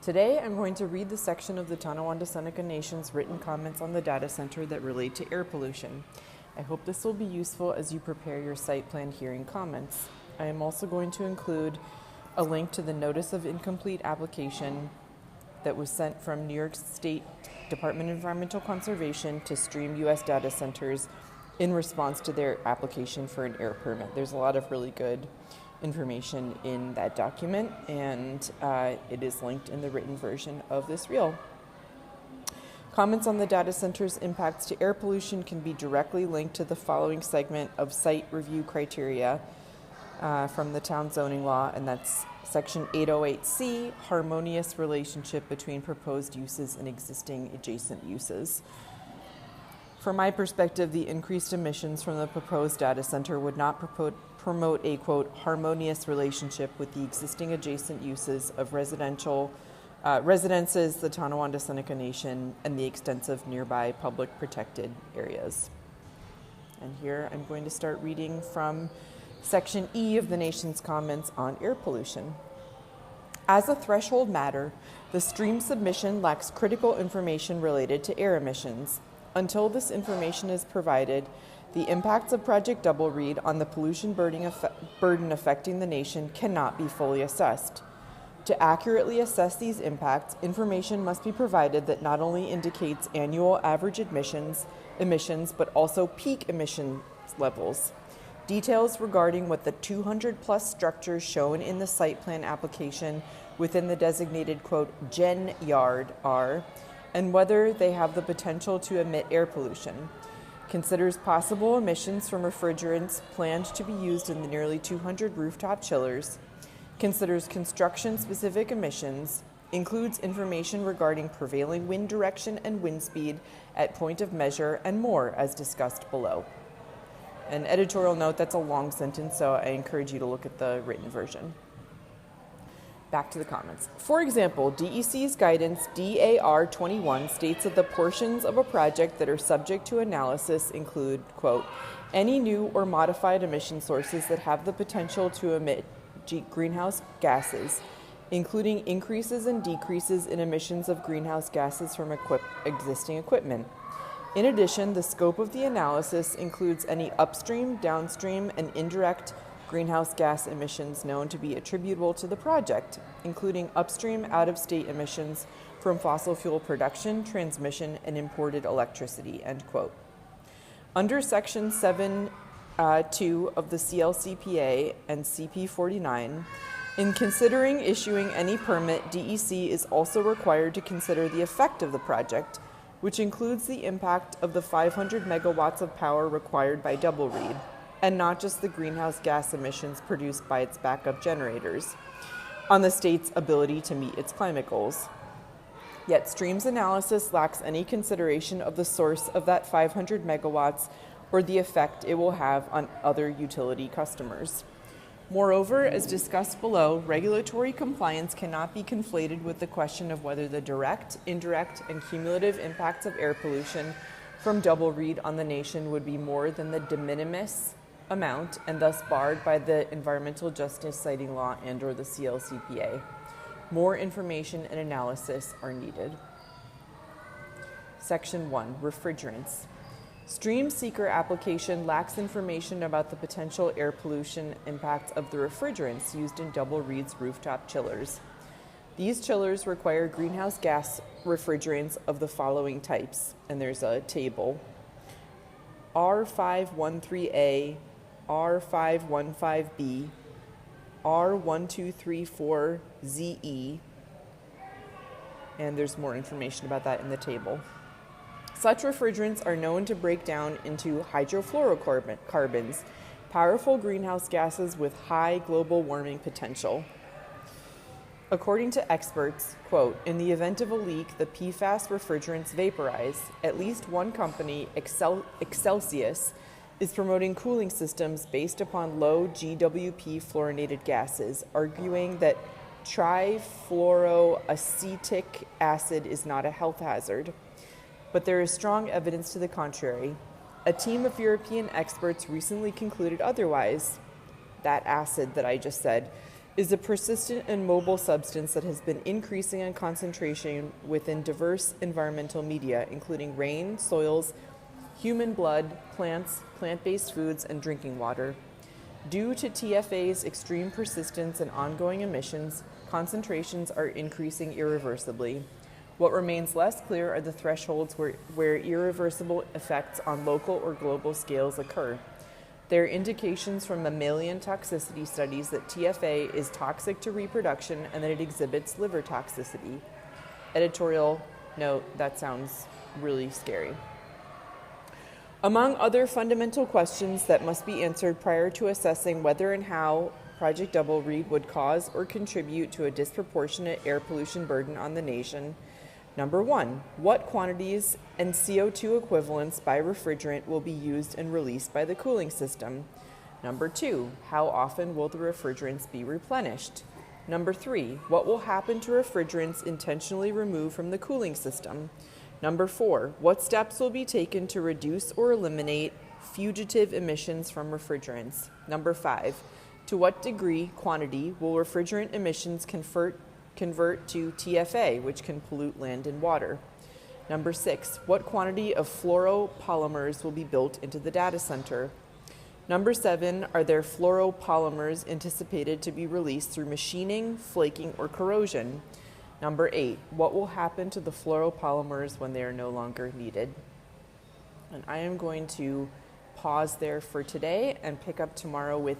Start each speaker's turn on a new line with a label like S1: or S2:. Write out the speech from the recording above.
S1: Today, I'm going to read the section of the Tonawanda-Seneca Nation's written comments on the data center that relate to air pollution. I hope this will be useful as you prepare your site plan hearing comments. I am also going to include a link to the Notice of Incomplete Application that was sent from New York State Department of Environmental Conservation to Stream U.S. data centers in response to their application for an air permit. There's a lot of really good information in that document, and it is linked in the written version of this reel. Comments on the data center's impacts to air pollution can be directly linked to the following segment of site review criteria from the town zoning law, and that's Section 808C, harmonious relationship between proposed uses and existing adjacent uses. From my perspective, the increased emissions from the proposed data center would not promote a, quote, harmonious relationship with the existing adjacent uses of residences, the Tonawanda-Seneca Nation, and the extensive nearby public protected areas. And here I'm going to start reading from Section E of the nation's comments on air pollution. As a threshold matter, the stream submission lacks critical information related to air emissions. Until this information is provided, the impacts of Project Double Read on the pollution burden affecting the nation cannot be fully assessed. To accurately assess these impacts, information must be provided that not only indicates annual average emissions, but also peak emission levels. Details regarding what the 200-plus structures shown in the site plan application within the designated, quote, gen yard are, and whether they have the potential to emit air pollution. Considers possible emissions from refrigerants planned to be used in the nearly 200 rooftop chillers. Considers construction-specific emissions. Includes information regarding prevailing wind direction and wind speed at point of measure, and more, as discussed below. An editorial note, that's a long sentence, so I encourage you to look at the written version. Back to the comments. For example, DEC's guidance DAR 21 states that the portions of a project that are subject to analysis include, quote, any new or modified emission sources that have the potential to emit greenhouse gases, including increases and decreases in emissions of greenhouse gases from existing equipment. In addition, the scope of the analysis includes any upstream, downstream, and indirect greenhouse gas emissions known to be attributable to the project, including upstream out-of-state emissions from fossil fuel production, transmission, and imported electricity, end quote. Under Section 7.2 of the CLCPA and CP 49, in considering issuing any permit, DEC is also required to consider the effect of the project, which includes the impact of the 500 megawatts of power required by Double Read, and not just the greenhouse gas emissions produced by its backup generators, on the state's ability to meet its climate goals. Yet Stream's analysis lacks any consideration of the source of that 500 megawatts or the effect it will have on other utility customers. Moreover, as discussed below, regulatory compliance cannot be conflated with the question of whether the direct, indirect, and cumulative impacts of air pollution from Double Read on the nation would be more than the de minimis amount and thus barred by the environmental justice citing law and or the CLCPA. More information and analysis are needed. Section 1, refrigerants. Stream seeker application lacks information about the potential air pollution impacts of the refrigerants used in Double Read's rooftop chillers. These chillers require greenhouse gas refrigerants of the following types, and there's a table. R513A, R515B, R1234ZE, and there's more information about that in the table. Such refrigerants are known to break down into hydrofluorocarbons, powerful greenhouse gases with high global warming potential. According to experts, quote, in the event of a leak, the PFAS refrigerants vaporize. At least one company, Excelsius, is promoting cooling systems based upon low GWP fluorinated gases, arguing that trifluoroacetic acid is not a health hazard. But there is strong evidence to the contrary. A team of European experts recently concluded otherwise. That acid that I just said is a persistent and mobile substance that has been increasing in concentration within diverse environmental media, including rain, soils, human blood, plants, plant-based foods, and drinking water. Due to TFA's extreme persistence and ongoing emissions, concentrations are increasing irreversibly. What remains less clear are the thresholds where irreversible effects on local or global scales occur. There are indications from mammalian toxicity studies that TFA is toxic to reproduction and that it exhibits liver toxicity. Editorial note, that sounds really scary. Among other fundamental questions that must be answered prior to assessing whether and how Project Double Read would cause or contribute to a disproportionate air pollution burden on the nation. Number 1, what quantities and CO2 equivalents by refrigerant will be used and released by the cooling system? Number 2, how often will the refrigerants be replenished? Number 3, what will happen to refrigerants intentionally removed from the cooling system? Number 4, what steps will be taken to reduce or eliminate fugitive emissions from refrigerants? Number 5, to what degree quantity will refrigerant emissions convert to TFA, which can pollute land and water? Number 6, what quantity of fluoropolymers will be built into the data center? Number 7, are there fluoropolymers anticipated to be released through machining, flaking, or corrosion? Number 8, what will happen to the fluoropolymers when they are no longer needed? And I am going to pause there for today and pick up tomorrow with